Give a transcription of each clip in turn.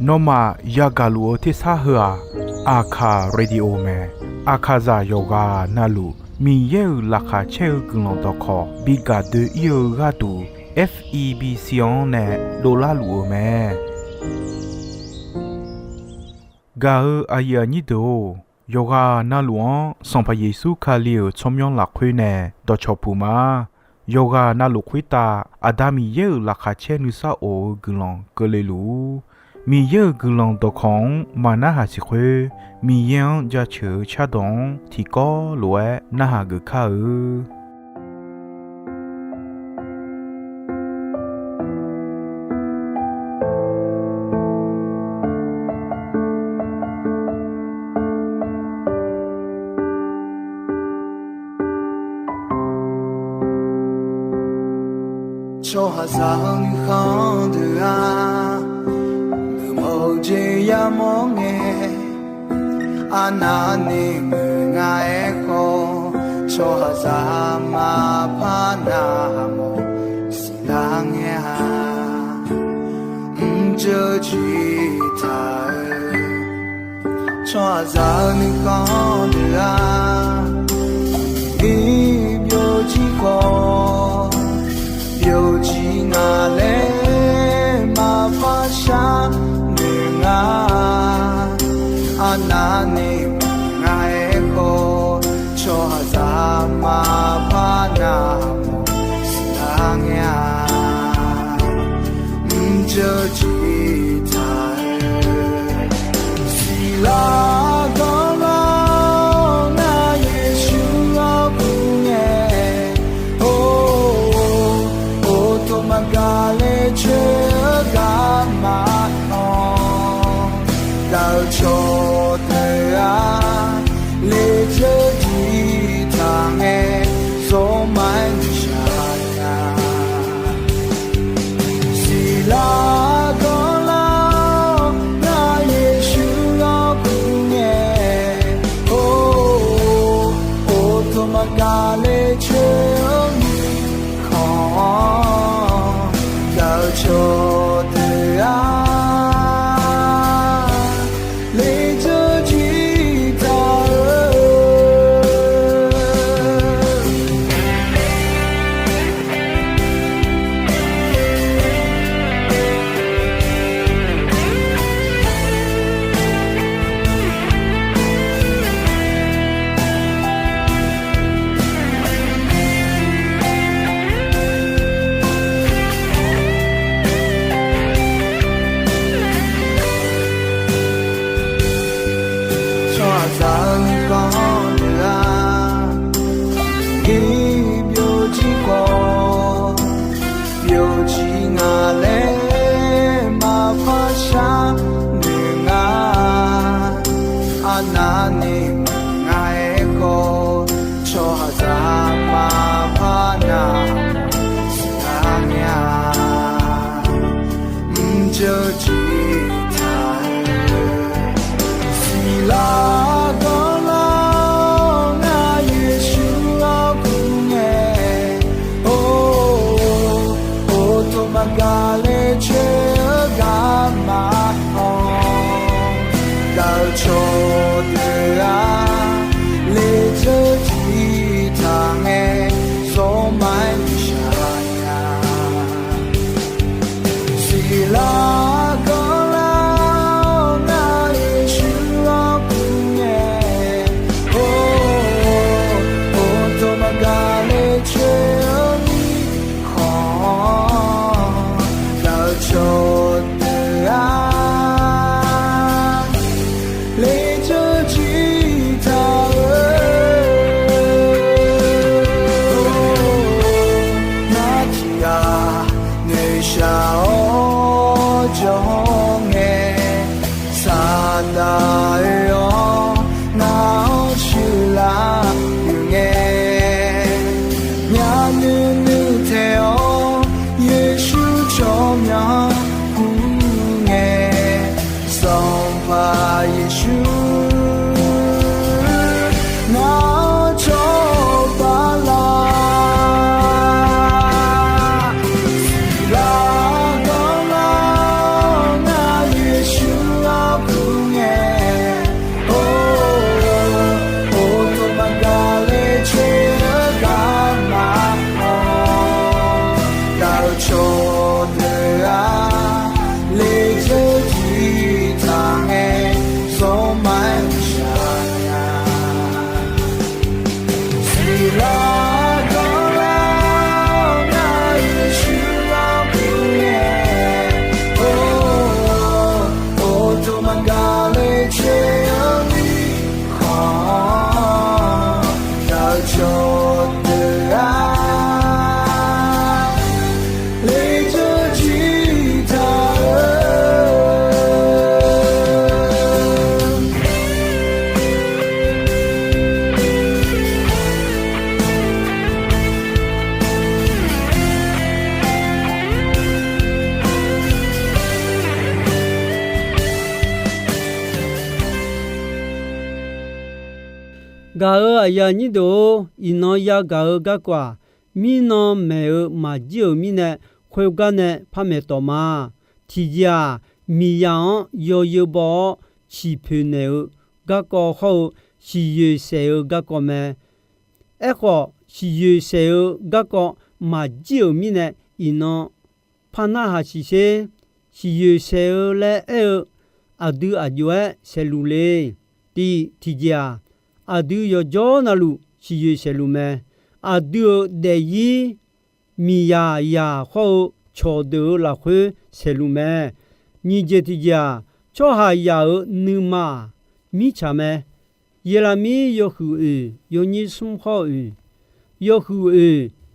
นอมายากาลูที่สาหัวอาคาเรดิโอเมอาคาซาโยกานาลูมีเยอลักขาเชลกุลองตอคอบิกาเดอีโอกาตู FEB ซีออนเนโดลาลูเมกาอายานิโดโยกานาลวงสัมพเยซูคาลิโอชมยองหลักคุยเนดอชอปูมาโยกานาลูคุยตาอาดามีเยอลักขาเชนุซาโอกุลองเกเลลูมีเยอะกุลองตัวของมานาหาสิเควมียังจะเชื่อชาดงที่ก็รวยนาหากข้าโชหาซาหนึ่งครั้งเดือโมเจยามองเงอานานิมืองาเอโคโชหาซามาพานาโมสิลางเงฮาเจอจีตาโชหาซาหนึ่งครั้งเดืออีเบียวจีโก有几那嘞嘛发下女啊，啊那你爱好，说哈咋嘛怕那么是啷呀？这几台是啦个啦，那也是老姑爷。กาเลเชกามาโนดาวโชเตอาเลเชจีทางเอโซมันชายาศิลากอลานาเยชูลาคุเงโอโอโตมากาเลเชขอโชเตอาเลเจอจีตา的啊，雷着吉他哎，送满山呀，虽然高了那也是老不耶，哦哦，就满嘎嘞却有你好，要求的啊。嘎尔呀你都一诺呀嘎尔嘎瓜，米诺没有马就米呢，会干呢怕没多嘛，提家米样有包起皮呢，嘎个好是有谁嘎个咩？个是有谁嘎个马就米呢？一诺怕那哈是谁？是有谁来阿杜阿舅谁路嘞？提家。阿杜有叫那路是有些路咩？阿杜得意米呀好瞧得那会些路咩？你这提家瞧下呀你嘛米cha咩？耶拉米有胡有你生好有胡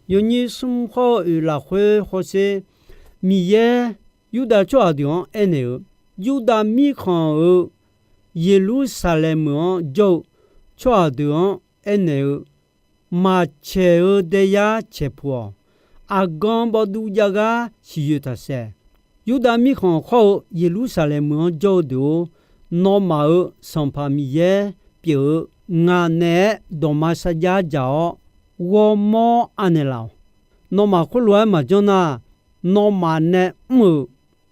有你生好那会好些米耶有的叫的安呢？有的米看耶路撒冷就。错的，ene ma cheo de ya chepo agam bodu jaga siyuta se yuda mi khon kho Jerusalem jo do no ma sampa mi ye pyo nga ne do ma sa ja ja wo mo anela no ma khulwa ma jona no ma ne mu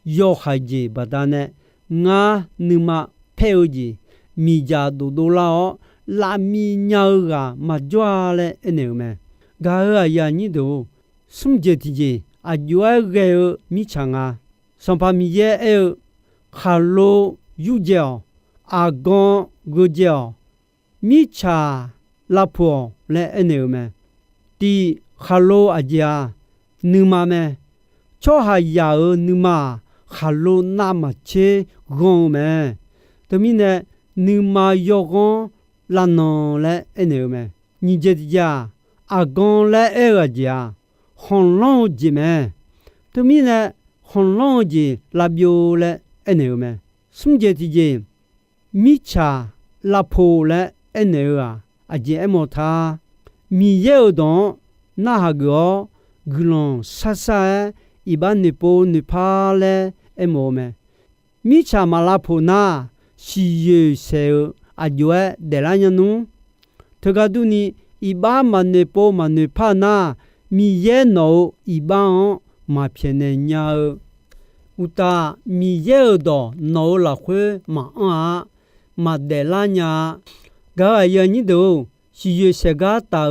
yo khaji badane nga nima pheuji mi ja do do la la mi nhau ga ma jwa le ene me ga ya ni do sum je ti je a jwa ge mi changa sampa mi ye e khalo yu jeo a gon go jeo mi cha la pho le ene me ti khalo a ja nu ma me cho ha ya nu ma khalo na ma che gon me to mi ne nu ma yo gon la non le ene me ni je ja a gon le e ga ja hon long ji me to mi ne hon long ji la bio le ene me sum je ti je mi cha la pho le ene a je mo tha mi ye don na ha go glon sa sa i ba ne po ne pa le e mo me mi cha ma la pho na si ye se a jwa de la nu to ga du ni i ba ma ne po ma ne pa na mi ye no i ba ma phe ne nya uta mi ye do no la khwe ma de la nya ga ya ni do si ye se ga ta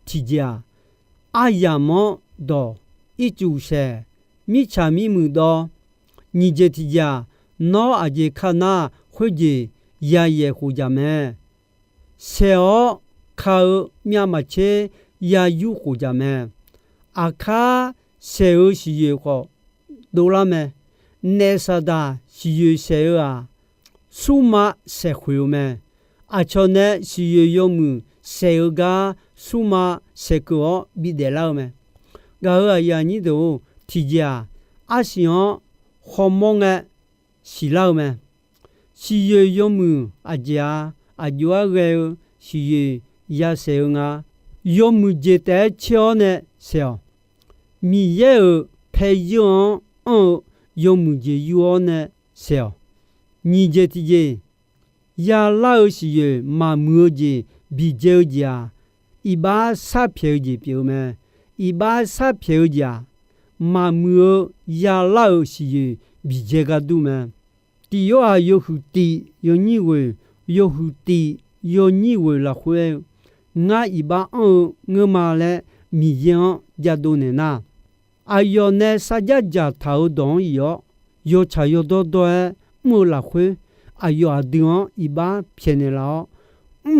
ti ja a ya mo do i chu se mi cha mi mu do ni je ti ja no a je kha na khwe je ya ye hu ja me se o kha mya ma che ya yu hu ja me a kha se o si ye ko do la me ne sa da si ye se a su ma se khwe me a cho ne si ye yo mu se ga su ma se ko bi de la me ga ya ni do ti ja a si on ho mo nge si la me si ye yo mu a ja a jwa ge si ye ya se nga yo mu je te cho ne se mi ye pe yo yo mu je yo ne se ni je ti je ya la si ye ma mu je bi je ja i ba sa phe je pyo me i ba sa phe ja ma mu ya la si ye bi je ga du me ti yo a yo hu ti yo ni we yo hu ti yo ni we la khwe nga i ba nge ma le mi yan ja do ne na 阿要呢撒家家头动要有茶有多多木拉会阿要阿定一把偏的了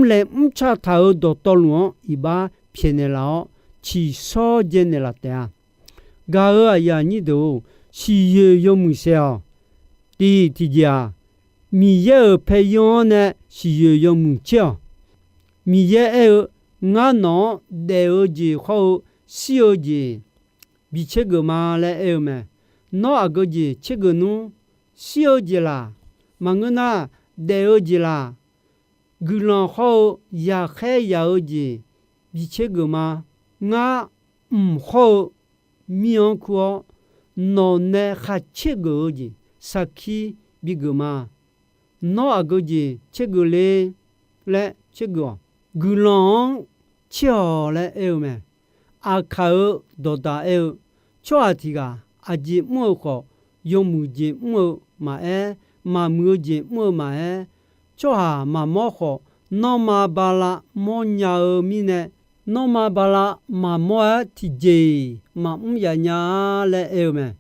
来茶头多多路一把偏的了去少见的了的噶阿呀你都是有木些第家米也培养呢是有木叫米也我孬的就好小的比这个嘛来么那个就这个呢小的啦嘛我那的的啦个人好也还要的比这个嘛我好面孔那呢还这个的撒气比个嘛那个就这个嘞来这个个人巧来么阿考多大巧提个阿姐莫好用木姐莫嘛嘛木姐莫嘛巧哈嘛莫好那嘛巴拉莫鸟咪呢那嘛巴拉嘛莫提姐嘛呀呀来么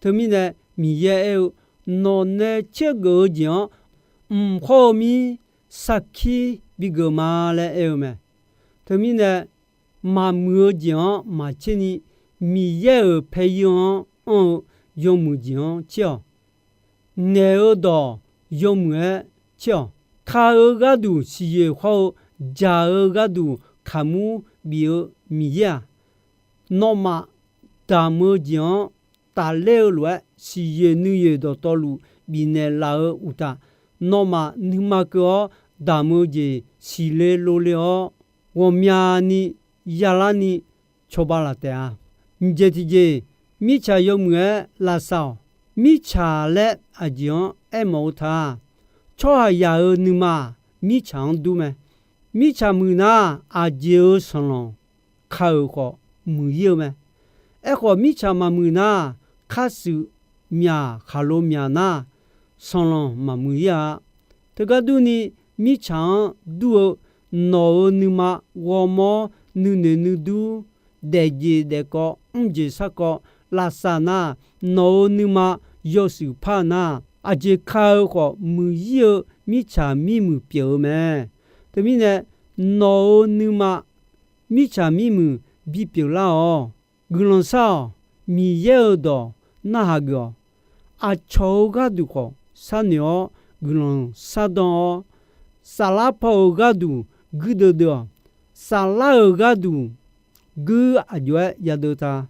他咪呢咪也那呢这个讲好咪撒气比个嘛来么他咪呢嘛木讲嘛这里米也培养用木匠教那到用木教卡个都是也好加个都卡木比米呀那么大木匠大了了是也女也到道路比那老乌大那么你嘛个大木匠是来路了我们你亚拉你抽巴拉的啊你这提米茶用木拉烧米茶嘞阿讲毛他抽下要你嘛米茶多没米茶木那阿就上了靠好木有没好米茶嘛木那卡苏米哈罗米那上了嘛木呀这个多呢米茶多那你嘛我嘛你多得几得个就啥个拉萨那那你嘛有时怕那阿就靠个没有米茶米木表咩对面呢那你嘛米茶米木比表啦哦个人少米有的那个阿抽个都个啥鸟个人啥的沙拉泡个都个的沙拉个都gu ajwa yadota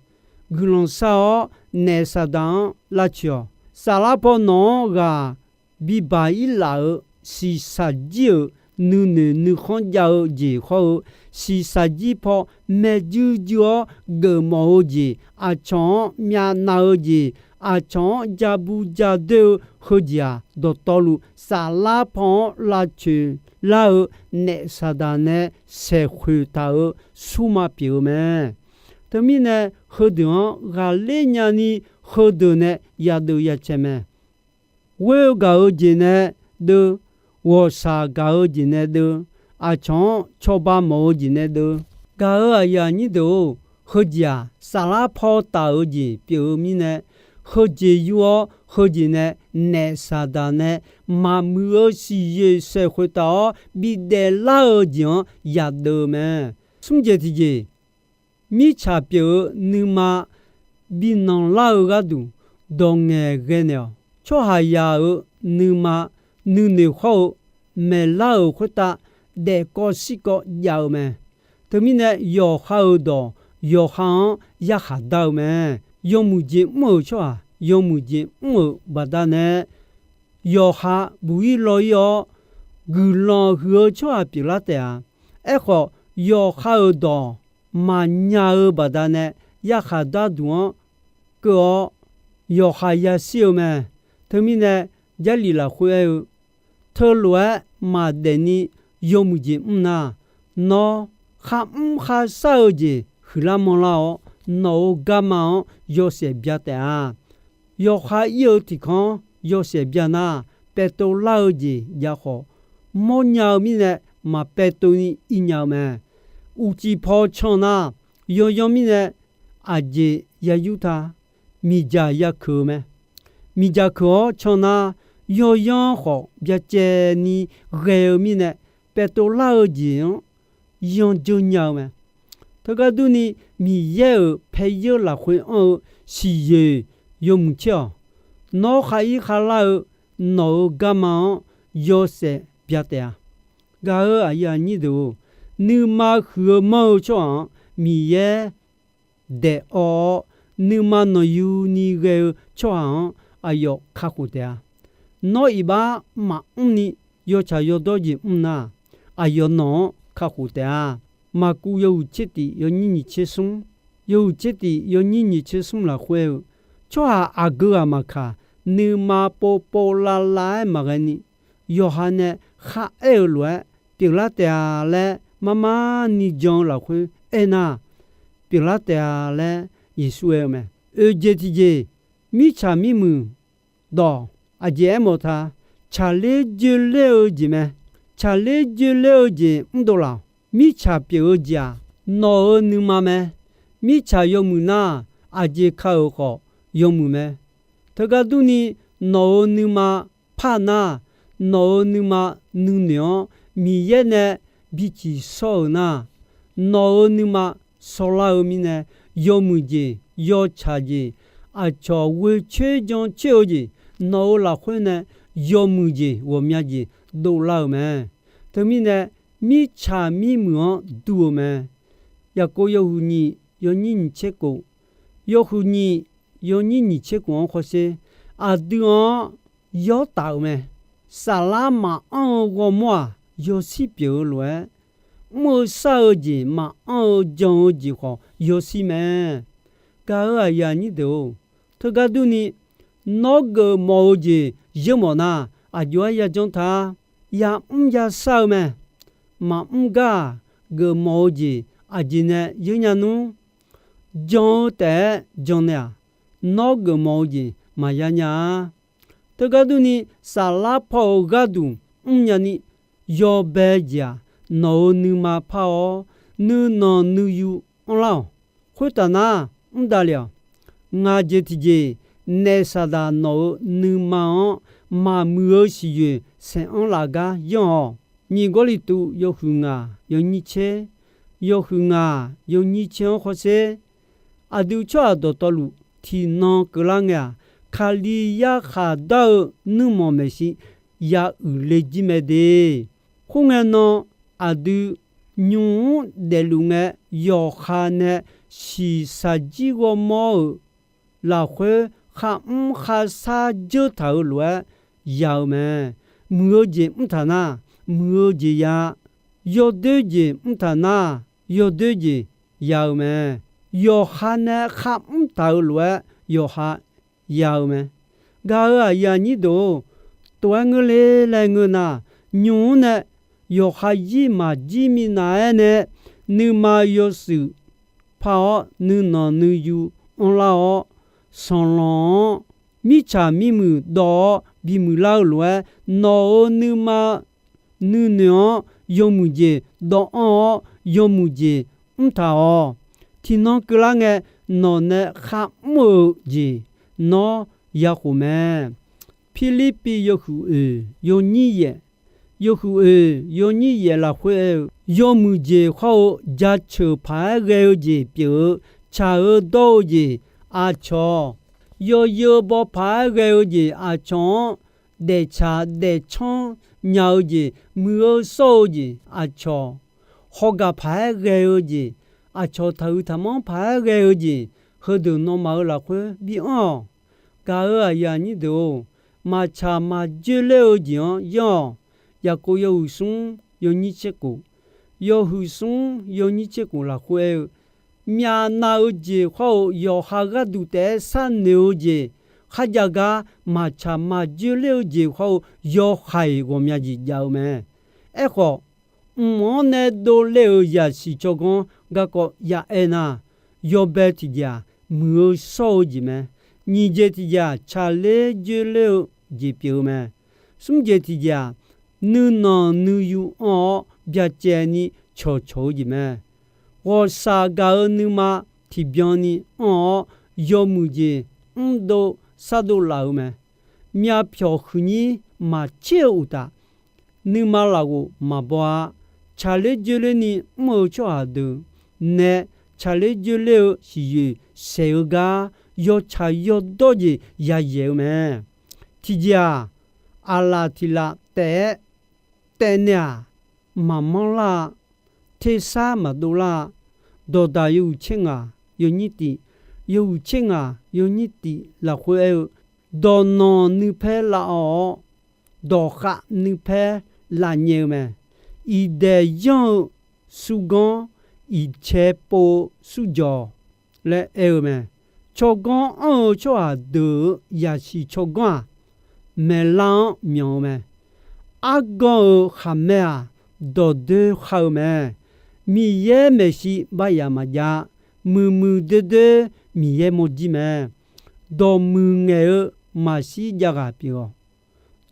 gulon sao ne sadan lachio salapo no ga bi ba ila si sajio nu nu khon jao ji ho si saji po me ju jo ge mo ji a chon mya na ji a chon jabu jade hojia do tolu salapo lachu lao ne sadane se khutao suma piume tamine hodon galenya hodone yadu yacheme we gao jine de wo sa gao jine de a chon choba mo jine de gao ya ni do hojia sala pho tao ji piumine hoji yo hoji ne sadane ma mu si ye se khota bi de la jian ya de me sung je ti je mi cha pyo ni ma bi non la ga du dong ne ge ne cho ha ya ni ma nu ne ho me la khota de ko si ko ya me to mi ne yo ha do yo ha ya ha da me yo mu je mo cho yo mu je mo badane yo ha bui lo yo gu lo hue cho pi la te a e kho yo ha do ma nya badane ya ha da du ko yo ha ya siu me to mi ne ja li la hue to lo ma de ni yo mu je na no ha sa je hula mo la no ga ma yo se bia te a yo ha yo ti kon yo se bia na pe to la ji ya ho mo nya mi ne ma pe to ni i nya me u chi pho chon na yo yo mi ne a ji 也有他米家也可咩？米家可像那有样好，别接你后面呢，别多老钱，样就鸟咩？他个对你米有配有那会是有用巧，那还一下老那干嘛有些别的啊？个哎呀，你都你妈和毛装米也得哦，你妈那有你个装哎呦卡苦的啊？那一把嘛你有茶有多的呐？哎呦喏卡苦的啊！嘛古有这的有你切松，有这的有你切松了会，就阿哥嘛卡，你嘛波拉拉嘛个你，有哈呢哈来，对啦对啊嘞，妈妈你讲了会，那，对啦对啊嘞，也说没，这的米茶米木，到阿姐么他，茶里就了解没，茶里就了解多了。米茶表家哪能嘛咩？米茶有木那阿姐靠好有木咩？他个都你哪能嘛怕那哪能嘛能量米也呢比起少那哪能嘛少了米呢有木节有茶节啊茶为缺将缺节哪了会呢有木节我们节都了咩？他们呢？米茶米木多咩？也个有你有你吃过，有你有你吃过或是啊对有道咩？沙拉嘛我么有时表来，没少的嘛讲的话有时咩？个啊呀你都，他个对你那个毛的有么呐？啊有也讲他也也少咩？mà ga gờ mò gì à gì nè dưới nhà nu gió té gió nè nó gờ mò gì mà ya nhà tôi cái đu ni sa la po ga du nhà ni yo bé già nó nu mà po nu nó nu yu lao khuyết ta na đã liao ngà gì thì gì nè sa da nó nu mà mưa xì yu sẽ on la ga yo你个里头有红啊，有你切，有红啊，有你切或者啊，都差多道路，天南个人呀，卡里呀哈到那么没事，呀有来几没的，红啊呢啊都牛的路啊，要哈呢是啥几个毛，老会哈哈啥就头路啊，要咩？没见他那。mưa gì ya, yo đôi gì ta na, yo đôi gì giàu mà, yo hana khám tàu lúa, yo ha giàu mà, gạo à ya như đồ, tuổi người lê lại người na, nhú nè, yo ha gì mà gì mi na nè, nữ mà yo sự, phao nữ nọ nữ yu, on lao, son long, mi cha mi mù đỏ, bi mù lao lúa, nọ nữ mà nữ nhỏ yo mu je do o yo mu je ta o thì nó cứ là nghe nó nè khá mơ gì nó ya khu mẹ Philippines yo khu yo ni ye yo khu yo ni ye là khu yo mu je khao ja chơ phá gêu je biểu cha ơ đô je a cho yo bo phá gêu je a cho để cha để chong nhau gì mưa sâu gì à cho họ gặp phải ghê gì à cho thử thầm mong phải ghê gì hơi đường nó mở là quê bị cả ở nhà như đồ mà cha mà chưa leo gì ya cô yêu sung yêu như chết cụ yêu hư sung yêu như chết cụ là quê nhà nào gì họ yêu hà đủ té san nhiều gì 하자가 마차 마줄려 지호 요하이 고미야지 야오메 에코 모네도 레오야 시초고 가고 야에나 요베티야 무소지메 니제티야 찰레 줄려 지피오메 숨제티야 누노 누유 벼제니 초초지메 워사가 누마 티변이 要么就都啥都老么，苗票和你嘛就的，你嘛那个嘛不啊，查理就了你没做好的，呢查理就了是有谁个要查要多的也有么，提家阿拉提拉แต่呢，慢慢啦，提啥嘛都啦，多大有钱啊，有你的。有钱啊，有你的那会多弄你拍了哦，多哈你拍了牛么？一代用苏工一切不苏教来เอา么？做工做啊的也是做工，没浪苗么？阿个还没啊，多的好么？米也没是把呀嘛呀，木的。米也莫记么，到木眼马西家个比个，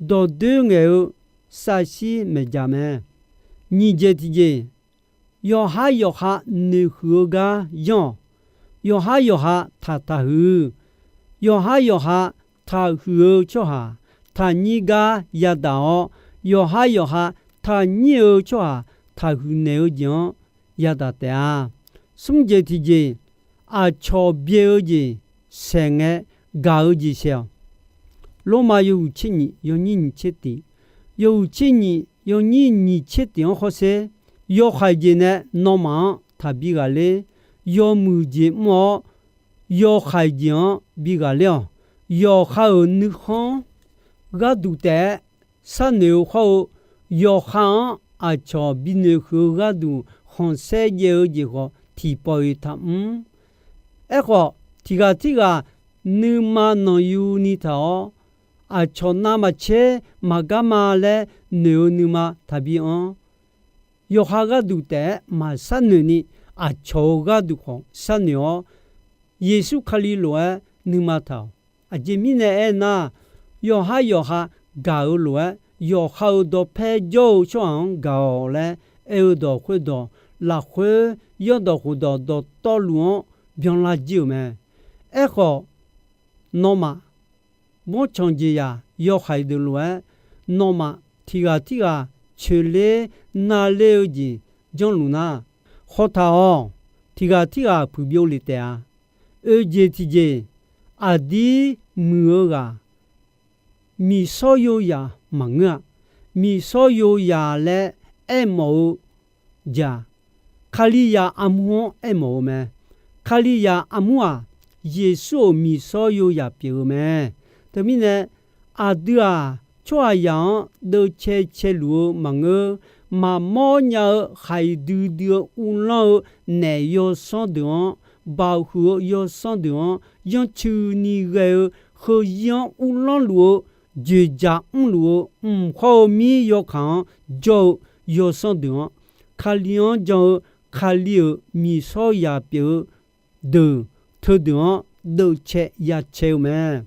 到对眼啥西没家么，你这提着，要哈你喝个样，要哈他喝，要哈他喝就哈，他你个也到，要哈他你就哈，他喝牛酱也到的啊，送这提着。啊，超别的生个高级些，罗马有钱人有你切的，有钱人有你切的好些，有孩子呢，罗马他比个嘞，有母亲么，有孩子比个了，有好女孩，个都得，三牛好，有行啊，超比女孩个都红色有这个提包他个提个你嘛能有你头啊，从那么切嘛干嘛嘞？你嘛特别有哈个都得嘛三年呢啊，抽个都好三年耶稣卡里罗你嘛头啊，这米呢那有哈搞罗有好多配就装搞嘞，有多会多拉会有多会多多路。bien la jiu me echo noma mo chongji ya yo hai de lue noma tiga chule na le ji jong lu na hota o tiga pu bio le te a e je ti je adi mu ga mi so yo ya manga mi so yo ya le e mo ja khali ya amu e mo me卡利亚阿姆啊，耶稣米所有也表咩？对面呢？阿对啊，这样都切路忙个，嘛莫鸟还丢乌老内有上的，保护有上的，让去你个和让乌老路，就家路，后面要看就有上的，卡利亚就卡利米所也表。的特点都切也切么？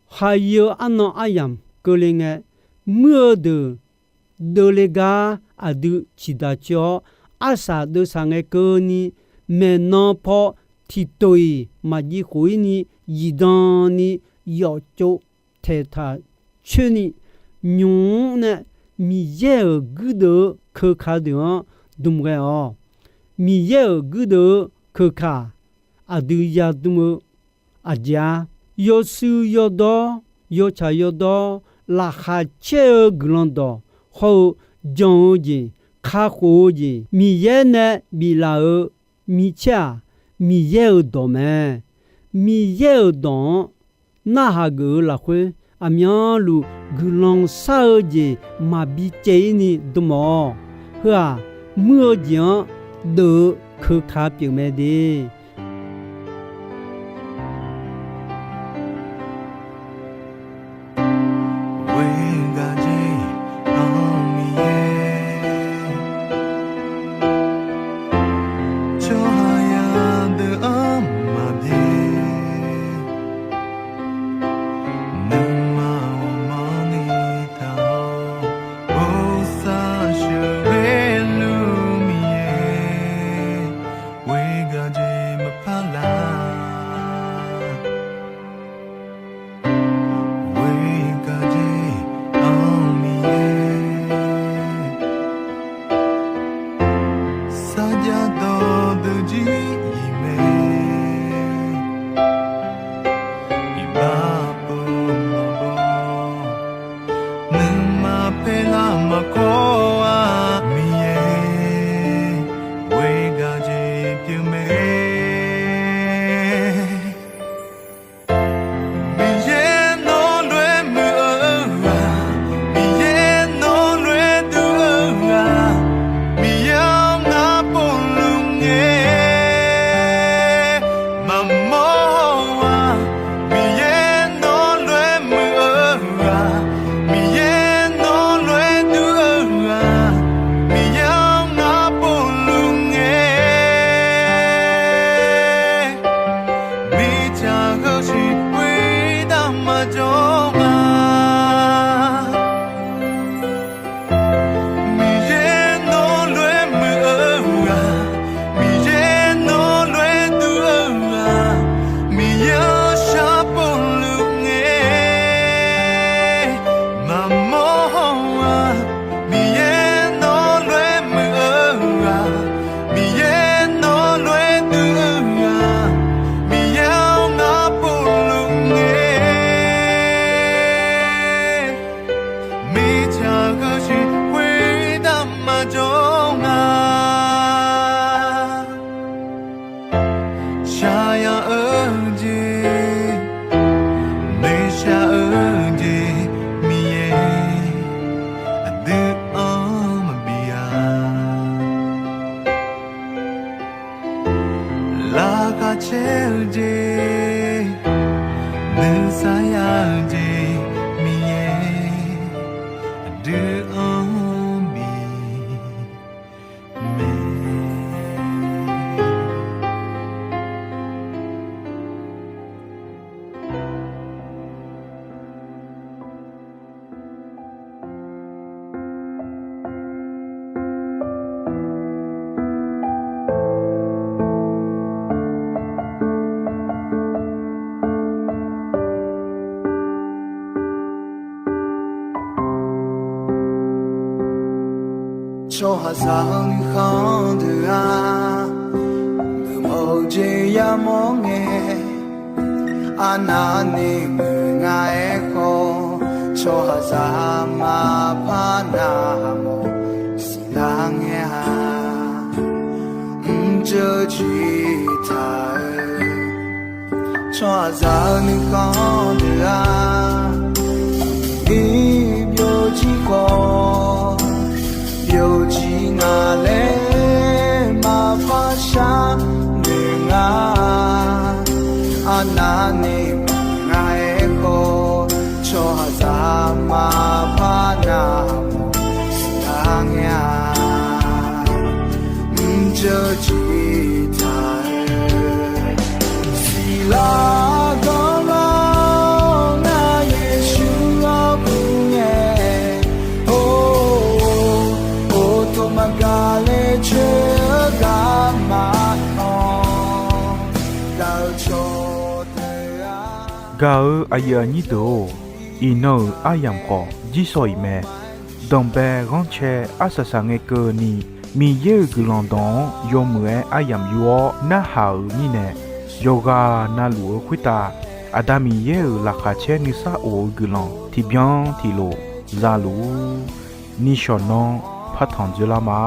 还有安那阿样个人个么的都那个啊都其他叫阿啥都上个个呢？没那跑提对嘛一回呢？一当呢要做太他去呢？用呢米也个的可卡的怎么个哦？米也个的。可卡阿杜亚杜姆阿家有树有多有茶有多拉哈切格朗多后种子卡火子米耶呢米拉尔米恰米耶尔多么米耶尔多那哈个拉会阿苗路格朗沙尔子马比切尼多么呵啊莫讲的可卡表妹的。sayade miye de ombi me cho hazan khan de a mo je ya mo nge anane nga eko cho hazan ma pa na mo silang ya je ji ta cho hazan khan de a bio ji ko有几那嘞嘛发啥你啊啊那你爱好说啥嘛怕那么想呀这几台是啦个啦那也许我不耶Magale chega mato dal chotea Gao aya ni do ino ayam ko jisoi me dombe ronche asasa nge ko ni mi ye gulondon yomwe ayam yo na hau ni ne yoga na lu khwita adami ye la kha che ni sa o gulon ti bien ti lo za lu ni shonon ဖတ်ထောင်ကြလာမှာ